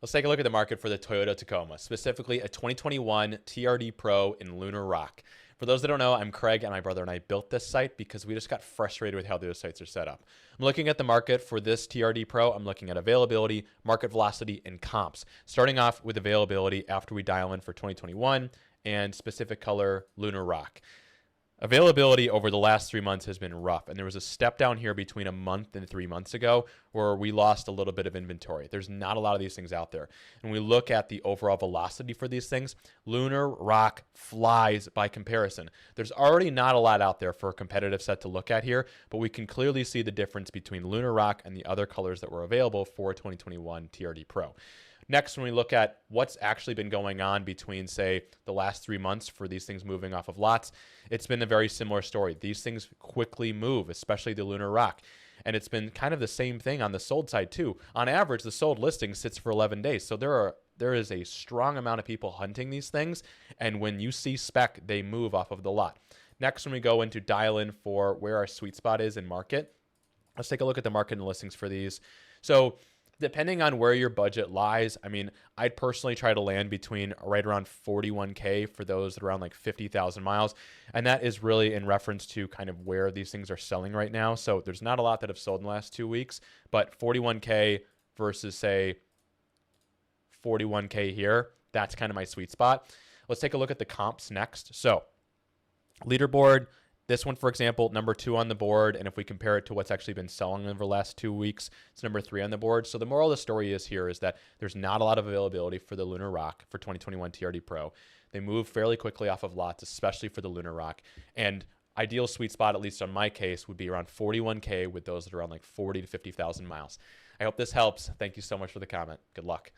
Let's take a look at the market for the Toyota Tacoma, specifically a 2021 TRD Pro in Lunar Rock. For those that don't know, I'm Craig, and my brother and I built this site because we just got frustrated with how the other sites are set up. I'm looking at the market for this TRD Pro. I'm looking at availability, market velocity, and comps. Starting off with availability after we dial in for 2021 and specific color Lunar Rock. Availability over the last 3 months has been rough, and there was a step down here between a month and 3 months ago where we lost a little bit of inventory. There's not a lot of these things out there. And we look at the overall velocity for these things, Lunar Rock flies by comparison. There's already not a lot out there for a competitive set to look at here, but we can clearly see the difference between Lunar Rock and the other colors that were available for 2021 TRD Pro. Next, when we look at what's actually been going on between, say, the last 3 months for these things moving off of lots, it's been a very similar story. These things quickly move, especially the Lunar Rock. And it's been kind of the same thing on the sold side, too. On average, the sold listing sits for 11 days. So there is a strong amount of people hunting these things. And when you see spec, they move off of the lot. Next, when we go into dial in for where our sweet spot is in market, let's take a look at the market and listings for these. So depending on where your budget lies, I mean, I'd personally try to land between right around 41K for those that are around like 50,000 miles. And that is really in reference to kind of where these things are selling right now. So there's not a lot that have sold in the last 2 weeks, but 41K versus say 41K here, that's kind of my sweet spot. Let's take a look at the comps next. So leaderboard, this one, for example, number 2 on the board, and if we compare it to what's actually been selling over the last 2 weeks, it's number 3 on the board. So the moral of the story is here is that there's not a lot of availability for the Lunar Rock for 2021 TRD Pro. They move fairly quickly off of lots, especially for the Lunar Rock. And ideal sweet spot, at least on my case, would be around 41K with those that are around like 40 to 50,000 miles. I hope this helps. Thank you so much for the comment. Good luck.